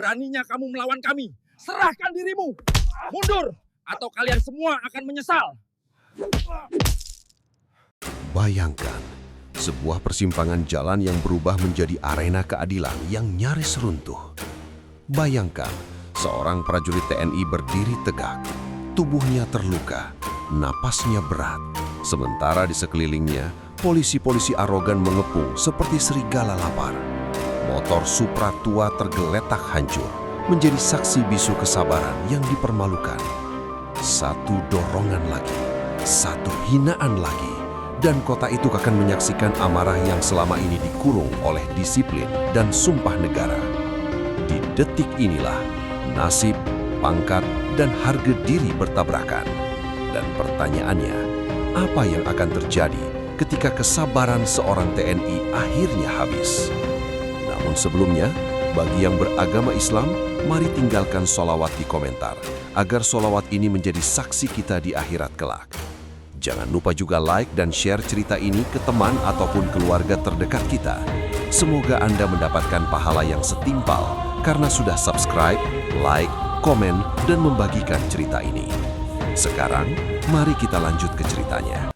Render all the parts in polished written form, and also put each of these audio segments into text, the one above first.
Beraninya kamu melawan kami. Serahkan dirimu. Mundur, atau kalian semua akan menyesal. Bayangkan, sebuah persimpangan jalan yang berubah menjadi arena keadilan yang nyaris runtuh. Bayangkan, seorang prajurit TNI berdiri tegak, tubuhnya terluka, napasnya berat. Sementara di sekelilingnya, polisi-polisi arogan mengepung seperti serigala lapar. Motor Supra tua tergeletak hancur, menjadi saksi bisu kesabaran yang dipermalukan. Satu dorongan lagi, satu hinaan lagi, dan kota itu akan menyaksikan amarah yang selama ini dikurung oleh disiplin dan sumpah negara. Di detik inilah, nasib, pangkat, dan harga diri bertabrakan. Dan pertanyaannya, apa yang akan terjadi ketika kesabaran seorang TNI akhirnya habis? Namun sebelumnya, bagi yang beragama Islam, mari tinggalkan sholawat di komentar, agar sholawat ini menjadi saksi kita di akhirat kelak. Jangan lupa juga like dan share cerita ini ke teman ataupun keluarga terdekat kita. Semoga Anda mendapatkan pahala yang setimpal karena sudah subscribe, like, komen, dan membagikan cerita ini. Sekarang, mari kita lanjut ke ceritanya.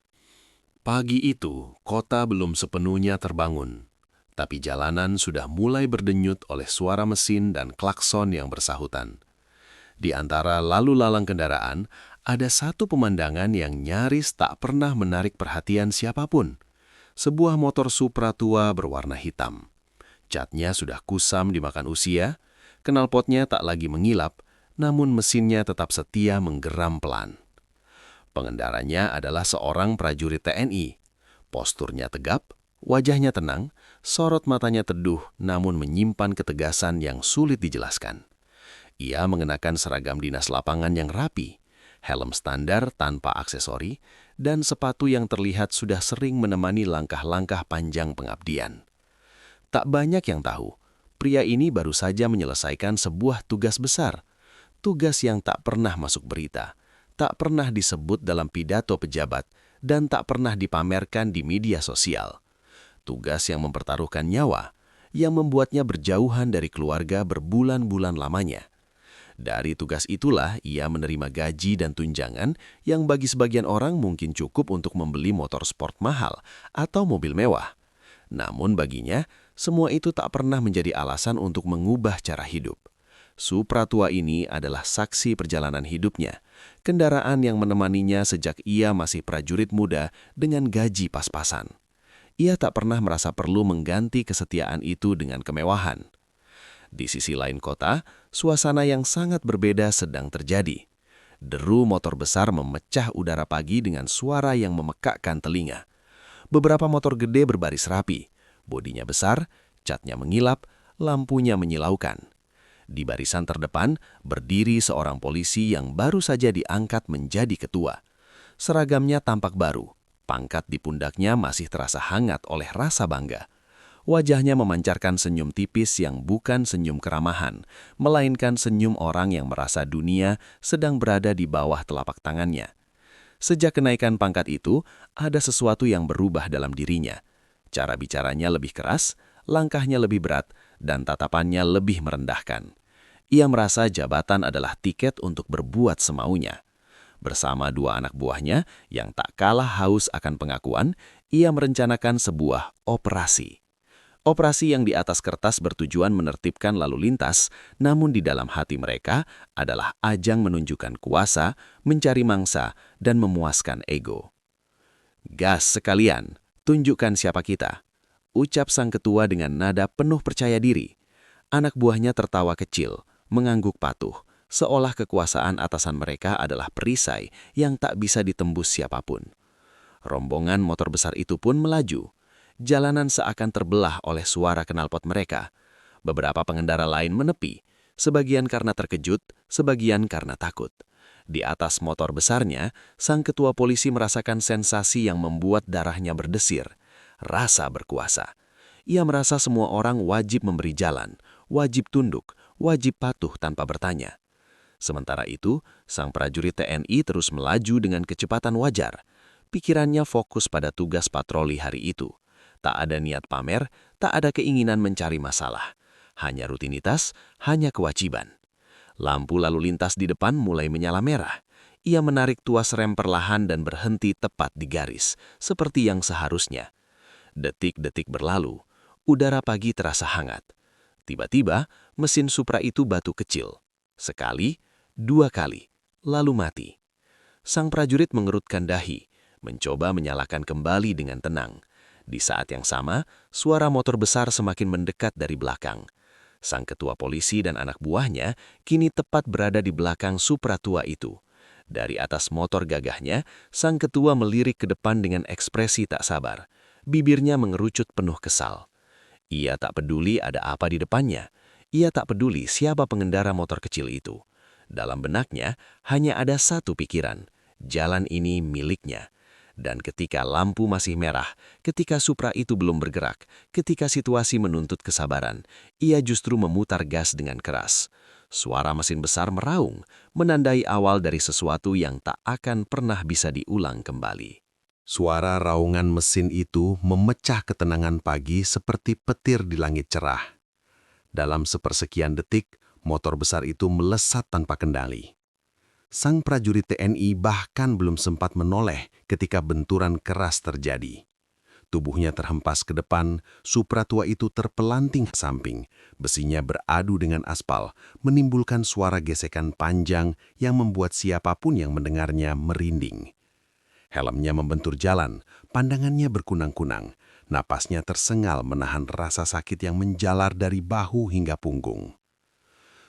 Pagi itu, kota belum sepenuhnya terbangun. Tapi jalanan sudah mulai berdenyut oleh suara mesin dan klakson yang bersahutan. Di antara lalu lalang kendaraan, ada satu pemandangan yang nyaris tak pernah menarik perhatian siapapun. Sebuah motor Supra tua berwarna hitam. Catnya sudah kusam dimakan usia, knalpotnya tak lagi mengilap, namun mesinnya tetap setia menggeram pelan. Pengendaranya adalah seorang prajurit TNI. Posturnya tegap, wajahnya tenang, sorot matanya teduh namun menyimpan ketegasan yang sulit dijelaskan. Ia mengenakan seragam dinas lapangan yang rapi, helm standar tanpa aksesori, dan sepatu yang terlihat sudah sering menemani langkah-langkah panjang pengabdian. Tak banyak yang tahu, pria ini baru saja menyelesaikan sebuah tugas besar. Tugas yang tak pernah masuk berita, tak pernah disebut dalam pidato pejabat, dan tak pernah dipamerkan di media sosial. Tugas yang mempertaruhkan nyawa, yang membuatnya berjauhan dari keluarga berbulan-bulan lamanya. Dari tugas itulah ia menerima gaji dan tunjangan yang bagi sebagian orang mungkin cukup untuk membeli motor sport mahal atau mobil mewah. Namun baginya, semua itu tak pernah menjadi alasan untuk mengubah cara hidup. Supra tua ini adalah saksi perjalanan hidupnya, kendaraan yang menemaninya sejak ia masih prajurit muda dengan gaji pas-pasan. Ia tak pernah merasa perlu mengganti kesetiaan itu dengan kemewahan. Di sisi lain kota, suasana yang sangat berbeda sedang terjadi. Deru motor besar memecah udara pagi dengan suara yang memekakkan telinga. Beberapa motor gede berbaris rapi, bodinya besar, catnya mengilap, lampunya menyilaukan. Di barisan terdepan berdiri seorang polisi yang baru saja diangkat menjadi ketua. Seragamnya tampak baru, pangkat di pundaknya masih terasa hangat oleh rasa bangga. Wajahnya memancarkan senyum tipis yang bukan senyum keramahan, melainkan senyum orang yang merasa dunia sedang berada di bawah telapak tangannya. Sejak kenaikan pangkat itu, ada sesuatu yang berubah dalam dirinya. Cara bicaranya lebih keras, langkahnya lebih berat, dan tatapannya lebih merendahkan. Ia merasa jabatan adalah tiket untuk berbuat semaunya. Bersama dua anak buahnya yang tak kalah haus akan pengakuan, ia merencanakan sebuah operasi. Operasi yang di atas kertas bertujuan menertibkan lalu lintas, namun di dalam hati mereka adalah ajang menunjukkan kuasa, mencari mangsa, dan memuaskan ego. "Gas sekalian, tunjukkan siapa kita," ucap sang ketua dengan nada penuh percaya diri. Anak buahnya tertawa kecil, mengangguk patuh, seolah kekuasaan atasan mereka adalah perisai yang tak bisa ditembus siapapun. Rombongan motor besar itu pun melaju. Jalanan seakan terbelah oleh suara knalpot mereka. Beberapa pengendara lain menepi, sebagian karena terkejut, sebagian karena takut. Di atas motor besarnya, sang ketua polisi merasakan sensasi yang membuat darahnya berdesir, rasa berkuasa. Ia merasa semua orang wajib memberi jalan, wajib tunduk, wajib patuh tanpa bertanya. Sementara itu, sang prajurit TNI terus melaju dengan kecepatan wajar. Pikirannya fokus pada tugas patroli hari itu. Tak ada niat pamer, tak ada keinginan mencari masalah. Hanya rutinitas, hanya kewajiban. Lampu lalu lintas di depan mulai menyala merah. Ia menarik tuas rem perlahan dan berhenti tepat di garis, seperti yang seharusnya. Detik-detik berlalu, udara pagi terasa hangat. Tiba-tiba, mesin Supra itu batu kecil. Sekali, dua kali, lalu mati. Sang prajurit mengerutkan dahi, mencoba menyalakan kembali dengan tenang. Di saat yang sama, suara motor besar semakin mendekat dari belakang. Sang ketua polisi dan anak buahnya kini tepat berada di belakang Supra tua itu. Dari atas motor gagahnya, sang ketua melirik ke depan dengan ekspresi tak sabar. Bibirnya mengerucut penuh kesal. Ia tak peduli ada apa di depannya. Ia tak peduli siapa pengendara motor kecil itu. Dalam benaknya hanya ada satu pikiran, jalan ini miliknya. Dan ketika lampu masih merah, ketika Supra itu belum bergerak, ketika situasi menuntut kesabaran, ia justru memutar gas dengan keras. Suara mesin besar meraung, menandai awal dari sesuatu yang tak akan pernah bisa diulang kembali. Suara raungan mesin itu memecah ketenangan pagi seperti petir di langit cerah. Dalam sepersekian detik, motor besar itu melesat tanpa kendali. Sang prajurit TNI bahkan belum sempat menoleh ketika benturan keras terjadi. Tubuhnya terhempas ke depan, Supra tua itu terpelanting ke samping. Besinya beradu dengan aspal, menimbulkan suara gesekan panjang yang membuat siapapun yang mendengarnya merinding. Helmnya membentur jalan, pandangannya berkunang-kunang, napasnya tersengal menahan rasa sakit yang menjalar dari bahu hingga punggung.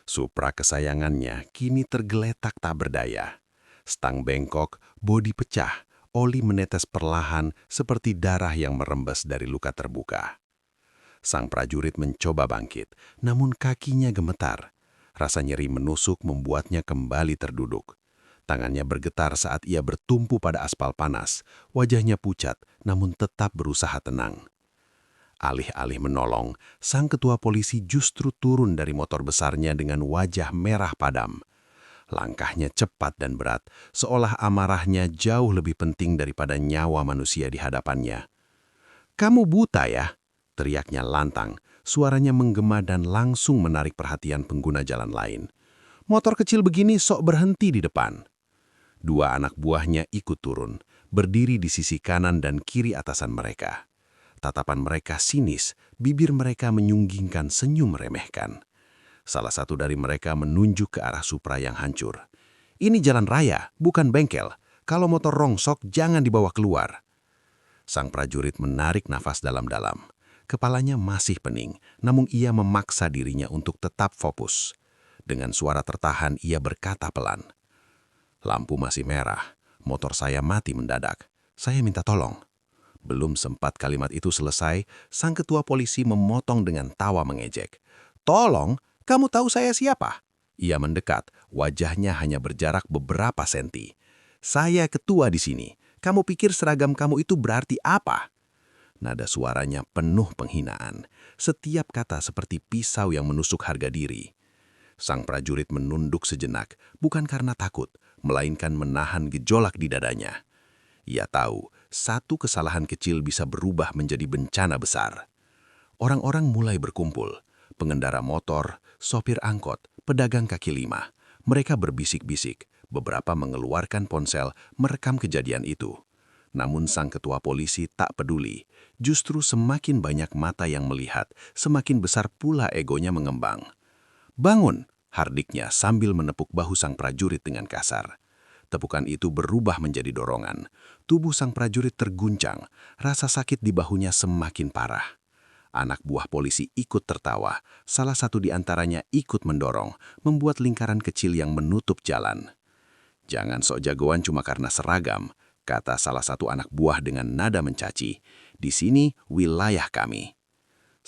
Supra kesayangannya kini tergeletak tak berdaya. Stang bengkok, bodi pecah, oli menetes perlahan seperti darah yang merembes dari luka terbuka. Sang prajurit mencoba bangkit, namun kakinya gemetar. Rasa nyeri menusuk membuatnya kembali terduduk. Tangannya bergetar saat ia bertumpu pada aspal panas. Wajahnya pucat, namun tetap berusaha tenang. Alih-alih menolong, sang ketua polisi justru turun dari motor besarnya dengan wajah merah padam. Langkahnya cepat dan berat, seolah amarahnya jauh lebih penting daripada nyawa manusia di hadapannya. "Kamu buta ya?" teriaknya lantang. Suaranya menggema dan langsung menarik perhatian pengguna jalan lain. "Motor kecil begini sok berhenti di depan." Dua anak buahnya ikut turun, berdiri di sisi kanan dan kiri atasan mereka. Tatapan mereka sinis, bibir mereka menyunggingkan senyum meremehkan. Salah satu dari mereka menunjuk ke arah Supra yang hancur. "Ini jalan raya, bukan bengkel. Kalau motor rongsok, jangan dibawa keluar." Sang prajurit menarik nafas dalam-dalam. Kepalanya masih pening, namun ia memaksa dirinya untuk tetap fokus. Dengan suara tertahan, ia berkata pelan, "Lampu masih merah, motor saya mati mendadak. Saya minta tolong." Belum sempat kalimat itu selesai, sang ketua polisi memotong dengan tawa mengejek. "Tolong, kamu tahu saya siapa?" Ia mendekat, wajahnya hanya berjarak beberapa senti. "Saya ketua di sini. Kamu pikir seragam kamu itu berarti apa?" Nada suaranya penuh penghinaan. Setiap kata seperti pisau yang menusuk harga diri. Sang prajurit menunduk sejenak, bukan karena takut, melainkan menahan gejolak di dadanya. Ia tahu, satu kesalahan kecil bisa berubah menjadi bencana besar. Orang-orang mulai berkumpul. Pengendara motor, sopir angkot, pedagang kaki lima. Mereka berbisik-bisik, beberapa mengeluarkan ponsel merekam kejadian itu. Namun sang ketua polisi tak peduli. Justru semakin banyak mata yang melihat, semakin besar pula egonya mengembang. "Bangun!" hardiknya sambil menepuk bahu sang prajurit dengan kasar. Tepukan itu berubah menjadi dorongan. Tubuh sang prajurit terguncang, rasa sakit di bahunya semakin parah. Anak buah polisi ikut tertawa, salah satu di antaranya ikut mendorong, membuat lingkaran kecil yang menutup jalan. "Jangan sok jagoan cuma karena seragam," kata salah satu anak buah dengan nada mencaci. "Di sini wilayah kami."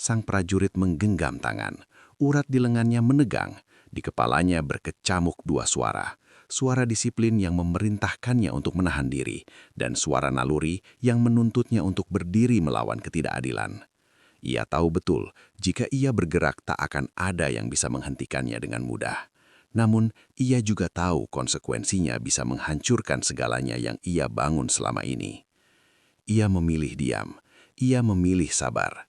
Sang prajurit menggenggam tangan, urat di lengannya menegang, di kepalanya berkecamuk dua suara. Suara disiplin yang memerintahkannya untuk menahan diri, dan suara naluri yang menuntutnya untuk berdiri melawan ketidakadilan. Ia tahu betul, jika ia bergerak tak akan ada yang bisa menghentikannya dengan mudah. Namun, ia juga tahu konsekuensinya bisa menghancurkan segalanya yang ia bangun selama ini. Ia memilih diam, ia memilih sabar.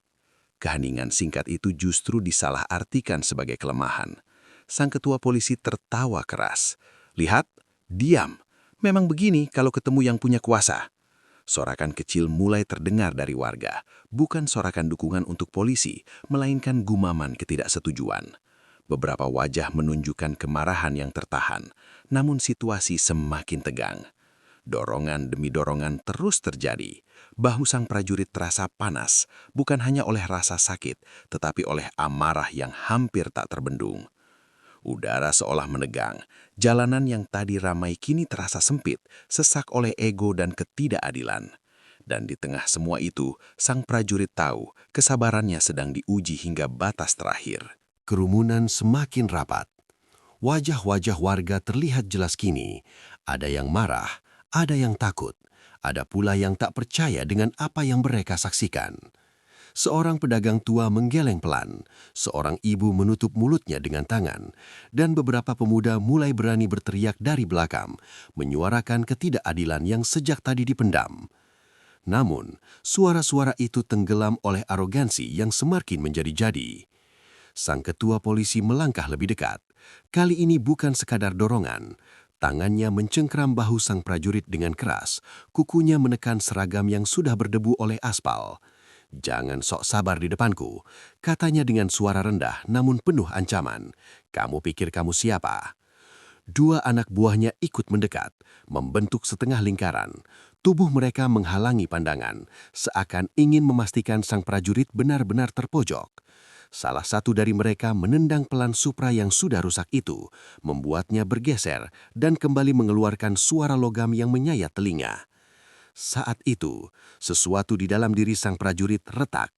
Keheningan singkat itu justru disalahartikan sebagai kelemahan. Sang ketua polisi tertawa keras. "Lihat, diam. Memang begini kalau ketemu yang punya kuasa." Sorakan kecil mulai terdengar dari warga, bukan sorakan dukungan untuk polisi, melainkan gumaman ketidaksetujuan. Beberapa wajah menunjukkan kemarahan yang tertahan, namun situasi semakin tegang. Dorongan demi dorongan terus terjadi. Bahu sang prajurit terasa panas, bukan hanya oleh rasa sakit, tetapi oleh amarah yang hampir tak terbendung. Udara seolah menegang, jalanan yang tadi ramai kini terasa sempit, sesak oleh ego dan ketidakadilan. Dan di tengah semua itu, sang prajurit tahu kesabarannya sedang diuji hingga batas terakhir. Kerumunan semakin rapat. Wajah-wajah warga terlihat jelas kini. Ada yang marah, ada yang takut, ada pula yang tak percaya dengan apa yang mereka saksikan. Seorang pedagang tua menggeleng pelan, seorang ibu menutup mulutnya dengan tangan, dan beberapa pemuda mulai berani berteriak dari belakang, menyuarakan ketidakadilan yang sejak tadi dipendam. Namun, suara-suara itu tenggelam oleh arogansi yang semakin menjadi-jadi. Sang ketua polisi melangkah lebih dekat. Kali ini bukan sekadar dorongan. Tangannya mencengkram bahu sang prajurit dengan keras, kukunya menekan seragam yang sudah berdebu oleh aspal. "Jangan sok sabar di depanku," katanya dengan suara rendah namun penuh ancaman. "Kamu pikir kamu siapa?" Dua anak buahnya ikut mendekat, membentuk setengah lingkaran. Tubuh mereka menghalangi pandangan, seakan ingin memastikan sang prajurit benar-benar terpojok. Salah satu dari mereka menendang pelan Supra yang sudah rusak itu, membuatnya bergeser dan kembali mengeluarkan suara logam yang menyayat telinga. Saat itu, sesuatu di dalam diri sang prajurit retak.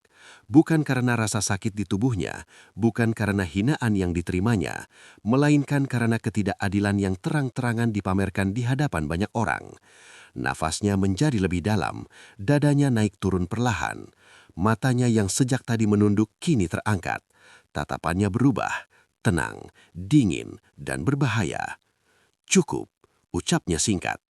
Bukan karena rasa sakit di tubuhnya, bukan karena hinaan yang diterimanya, melainkan karena ketidakadilan yang terang-terangan dipamerkan di hadapan banyak orang. Nafasnya menjadi lebih dalam, dadanya naik turun perlahan. Matanya yang sejak tadi menunduk kini terangkat. Tatapannya berubah, tenang, dingin, dan berbahaya. "Cukup," ucapnya singkat.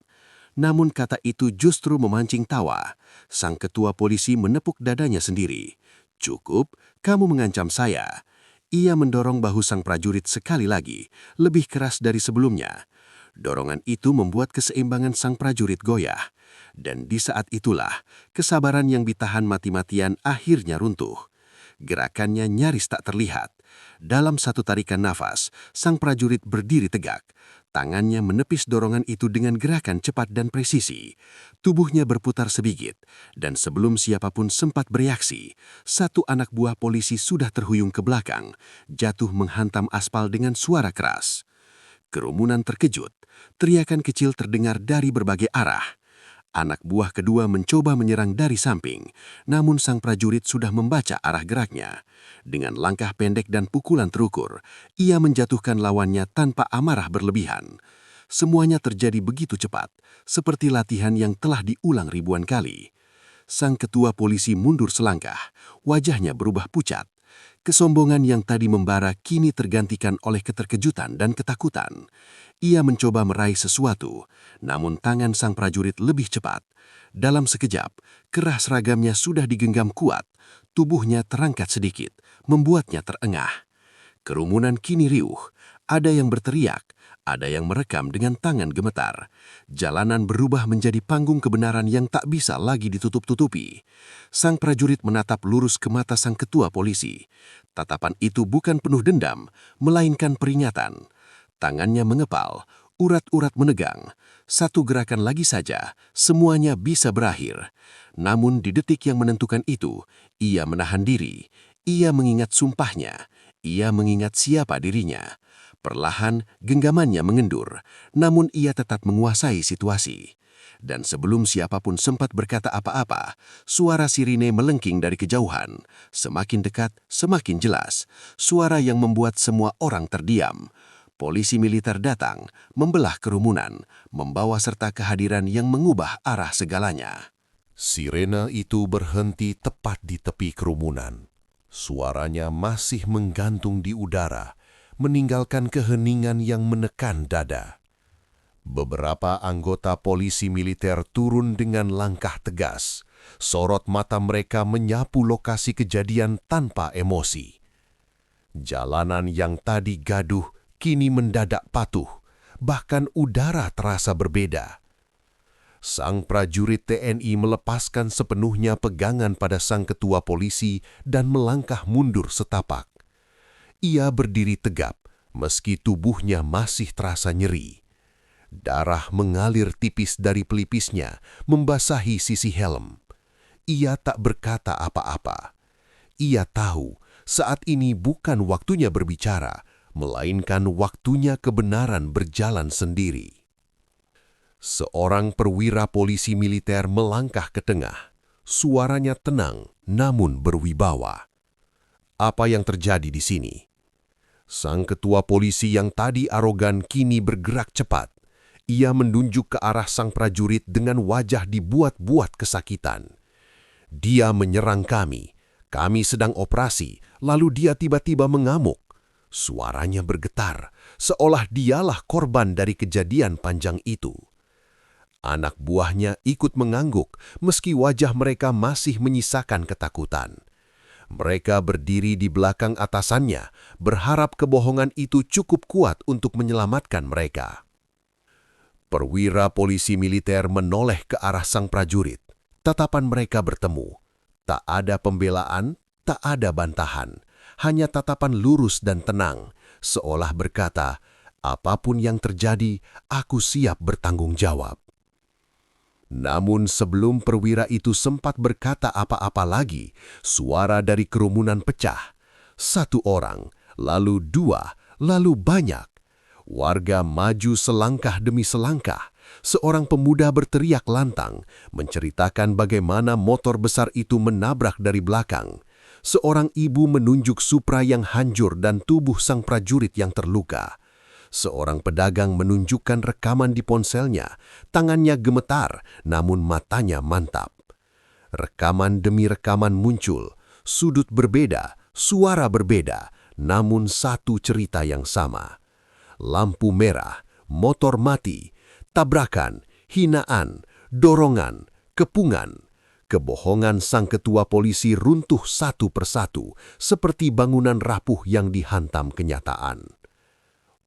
Namun kata itu justru memancing tawa. Sang ketua polisi menepuk dadanya sendiri. "Cukup, kamu mengancam saya." Ia mendorong bahu sang prajurit sekali lagi, lebih keras dari sebelumnya. Dorongan itu membuat keseimbangan sang prajurit goyah. Dan di saat itulah, kesabaran yang ditahan mati-matian akhirnya runtuh. Gerakannya nyaris tak terlihat. Dalam satu tarikan nafas, sang prajurit berdiri tegak. Tangannya menepis dorongan itu dengan gerakan cepat dan presisi. Tubuhnya berputar sebigit, dan sebelum siapapun sempat bereaksi, satu anak buah polisi sudah terhuyung ke belakang, jatuh menghantam aspal dengan suara keras. Kerumunan terkejut, teriakan kecil terdengar dari berbagai arah. Anak buah kedua mencoba menyerang dari samping, namun sang prajurit sudah membaca arah geraknya. Dengan langkah pendek dan pukulan terukur, ia menjatuhkan lawannya tanpa amarah berlebihan. Semuanya terjadi begitu cepat, seperti latihan yang telah diulang ribuan kali. Sang ketua polisi mundur selangkah, wajahnya berubah pucat. Kesombongan yang tadi membara kini tergantikan oleh keterkejutan dan ketakutan. Ia mencoba meraih sesuatu, namun tangan sang prajurit lebih cepat. Dalam sekejap, kerah seragamnya sudah digenggam kuat, tubuhnya terangkat sedikit, membuatnya terengah. Kerumunan kini riuh, ada yang berteriak, ada yang merekam dengan tangan gemetar. Jalanan berubah menjadi panggung kebenaran yang tak bisa lagi ditutup-tutupi. Sang prajurit menatap lurus ke mata sang ketua polisi. Tatapan itu bukan penuh dendam, melainkan peringatan. Tangannya mengepal, urat-urat menegang. Satu gerakan lagi saja, semuanya bisa berakhir. Namun di detik yang menentukan itu, ia menahan diri. Ia mengingat sumpahnya. Ia mengingat siapa dirinya. Perlahan, genggamannya mengendur, namun ia tetap menguasai situasi. Dan sebelum siapapun sempat berkata apa-apa, suara sirine melengking dari kejauhan. Semakin dekat, semakin jelas. Suara yang membuat semua orang terdiam. Polisi militer datang, membelah kerumunan, membawa serta kehadiran yang mengubah arah segalanya. Sirena itu berhenti tepat di tepi kerumunan. Suaranya masih menggantung di udara, meninggalkan keheningan yang menekan dada. Beberapa anggota polisi militer turun dengan langkah tegas. Sorot mata mereka menyapu lokasi kejadian tanpa emosi. Jalanan yang tadi gaduh kini mendadak patuh, bahkan udara terasa berbeda. Sang prajurit TNI melepaskan sepenuhnya pegangan pada sang ketua polisi dan melangkah mundur setapak. Ia berdiri tegap, meski tubuhnya masih terasa nyeri. Darah mengalir tipis dari pelipisnya, membasahi sisi helm. Ia tak berkata apa-apa. Ia tahu saat ini bukan waktunya berbicara, melainkan waktunya kebenaran berjalan sendiri. Seorang perwira polisi militer melangkah ke tengah. Suaranya tenang namun berwibawa. Apa yang terjadi di sini? Sang ketua polisi yang tadi arogan kini bergerak cepat. Ia menunjuk ke arah sang prajurit dengan wajah dibuat-buat kesakitan. Dia menyerang kami. Kami sedang operasi, lalu dia tiba-tiba mengamuk. Suaranya bergetar, seolah dialah korban dari kejadian panjang itu. Anak buahnya ikut mengangguk, meski wajah mereka masih menyisakan ketakutan. Mereka berdiri di belakang atasannya, berharap kebohongan itu cukup kuat untuk menyelamatkan mereka. Perwira polisi militer menoleh ke arah sang prajurit. Tatapan mereka bertemu. Tak ada pembelaan, tak ada bantahan. Hanya tatapan lurus dan tenang, seolah berkata, apapun yang terjadi, aku siap bertanggung jawab. Namun sebelum perwira itu sempat berkata apa-apa lagi, suara dari kerumunan pecah. Satu orang, lalu dua, lalu banyak. Warga maju selangkah demi selangkah. Seorang pemuda berteriak lantang, menceritakan bagaimana motor besar itu menabrak dari belakang. Seorang ibu menunjuk Supra yang hancur dan tubuh sang prajurit yang terluka. Seorang pedagang menunjukkan rekaman di ponselnya. Tangannya gemetar, namun matanya mantap. Rekaman demi rekaman muncul. Sudut berbeda, suara berbeda, namun satu cerita yang sama. Lampu merah, motor mati, tabrakan, hinaan, dorongan, kepungan. Kebohongan sang ketua polisi runtuh satu persatu, seperti bangunan rapuh yang dihantam kenyataan.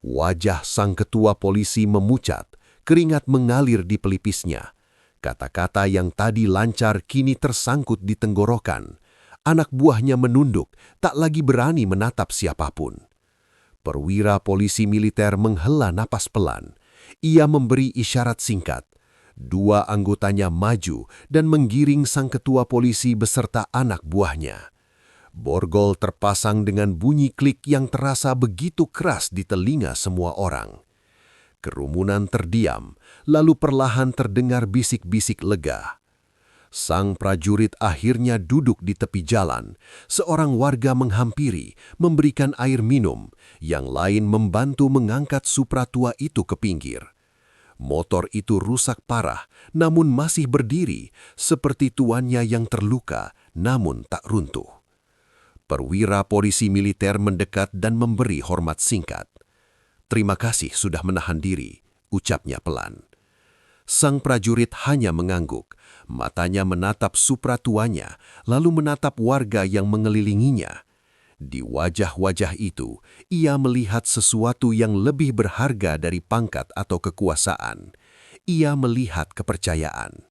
Wajah sang ketua polisi memucat, keringat mengalir di pelipisnya. Kata-kata yang tadi lancar kini tersangkut di tenggorokan. Anak buahnya menunduk, tak lagi berani menatap siapapun. Perwira polisi militer menghela napas pelan. Ia memberi isyarat singkat. Dua anggotanya maju dan menggiring sang ketua polisi beserta anak buahnya. Borgol terpasang dengan bunyi klik yang terasa begitu keras di telinga semua orang. Kerumunan terdiam, lalu perlahan terdengar bisik-bisik lega. Sang prajurit akhirnya duduk di tepi jalan. Seorang warga menghampiri, memberikan air minum. Yang lain membantu mengangkat Supra tua itu ke pinggir. Motor itu rusak parah, namun masih berdiri, seperti tuannya yang terluka, namun tak runtuh. Perwira polisi militer mendekat dan memberi hormat singkat. "Terima kasih sudah menahan diri," ucapnya pelan. Sang prajurit hanya mengangguk, matanya menatap Supra tuanya, lalu menatap warga yang mengelilinginya. Di wajah-wajah itu, ia melihat sesuatu yang lebih berharga dari pangkat atau kekuasaan. Ia melihat kepercayaan.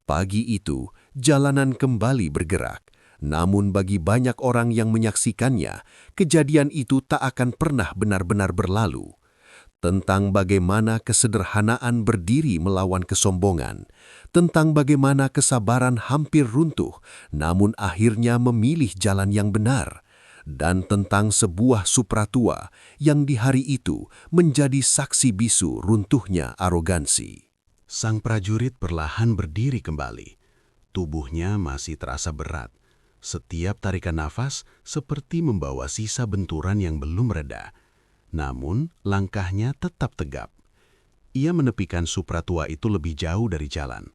Pagi itu, jalanan kembali bergerak. Namun bagi banyak orang yang menyaksikannya, kejadian itu tak akan pernah benar-benar berlalu. Tentang bagaimana kesederhanaan berdiri melawan kesombongan, tentang bagaimana kesabaran hampir runtuh, namun akhirnya memilih jalan yang benar, dan tentang sebuah Supra tua yang di hari itu menjadi saksi bisu runtuhnya arogansi. Sang prajurit perlahan berdiri kembali. Tubuhnya masih terasa berat. Setiap tarikan nafas seperti membawa sisa benturan yang belum reda. Namun, langkahnya tetap tegap. Ia menepikan Supra tua itu lebih jauh dari jalan,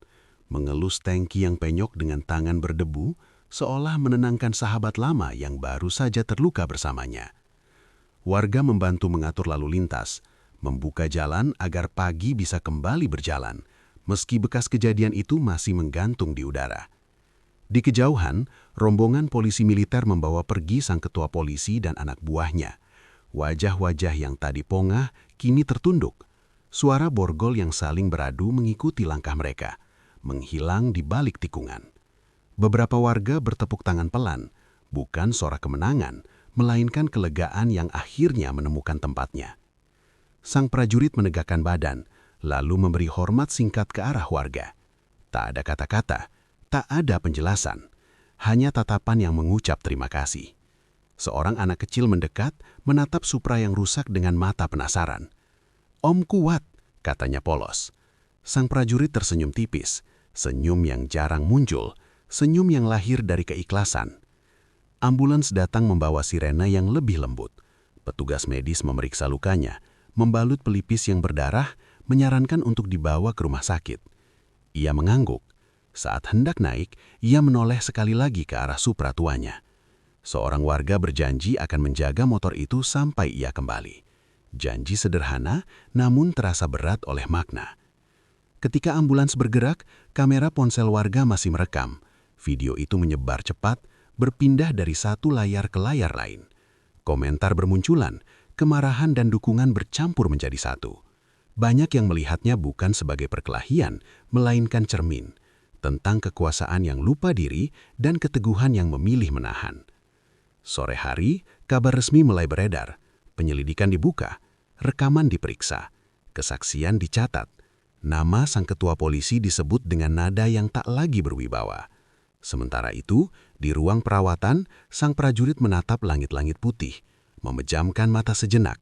mengelus tangki yang penyok dengan tangan berdebu, seolah menenangkan sahabat lama yang baru saja terluka bersamanya. Warga membantu mengatur lalu lintas, membuka jalan agar pagi bisa kembali berjalan, meski bekas kejadian itu masih menggantung di udara. Di kejauhan, rombongan polisi militer membawa pergi sang ketua polisi dan anak buahnya. Wajah-wajah yang tadi pongah kini tertunduk. Suara borgol yang saling beradu mengikuti langkah mereka, menghilang di balik tikungan. Beberapa warga bertepuk tangan pelan, bukan sorak kemenangan, melainkan kelegaan yang akhirnya menemukan tempatnya. Sang prajurit menegakkan badan, lalu memberi hormat singkat ke arah warga. Tak ada kata-kata, tak ada penjelasan, hanya tatapan yang mengucap terima kasih. Seorang anak kecil mendekat, menatap Supra yang rusak dengan mata penasaran. "Om kuat," katanya polos. Sang prajurit tersenyum tipis, senyum yang jarang muncul, senyum yang lahir dari keikhlasan. Ambulans datang membawa sirena yang lebih lembut. Petugas medis memeriksa lukanya, membalut pelipis yang berdarah, menyarankan untuk dibawa ke rumah sakit. Ia mengangguk. Saat hendak naik, ia menoleh sekali lagi ke arah Supra tuanya. Seorang warga berjanji akan menjaga motor itu sampai ia kembali. Janji sederhana, namun terasa berat oleh makna. Ketika ambulans bergerak, kamera ponsel warga masih merekam. Video itu menyebar cepat, berpindah dari satu layar ke layar lain. Komentar bermunculan, kemarahan dan dukungan bercampur menjadi satu. Banyak yang melihatnya bukan sebagai perkelahian, melainkan cermin, tentang kekuasaan yang lupa diri dan keteguhan yang memilih menahan. Sore hari, kabar resmi mulai beredar. Penyelidikan dibuka, rekaman diperiksa, kesaksian dicatat. Nama sang ketua polisi disebut dengan nada yang tak lagi berwibawa. Sementara itu, di ruang perawatan, sang prajurit menatap langit-langit putih, memejamkan mata sejenak.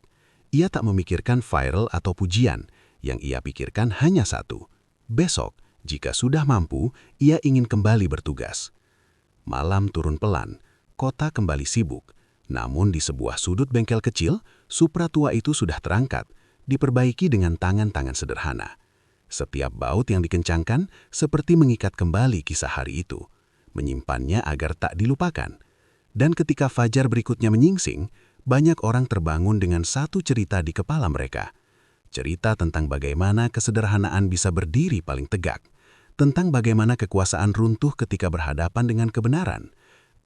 Ia tak memikirkan viral atau pujian, yang ia pikirkan hanya satu. Besok, jika sudah mampu, ia ingin kembali bertugas. Malam turun pelan, kota kembali sibuk. Namun di sebuah sudut bengkel kecil, Supra tua itu sudah terangkat, diperbaiki dengan tangan-tangan sederhana. Setiap baut yang dikencangkan seperti mengikat kembali kisah hari itu, menyimpannya agar tak dilupakan. Dan ketika fajar berikutnya menyingsing, banyak orang terbangun dengan satu cerita di kepala mereka. Cerita tentang bagaimana kesederhanaan bisa berdiri paling tegak, tentang bagaimana kekuasaan runtuh ketika berhadapan dengan kebenaran,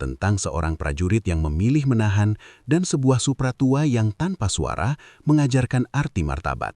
tentang seorang prajurit yang memilih menahan dan sebuah Supra tua yang tanpa suara mengajarkan arti martabat.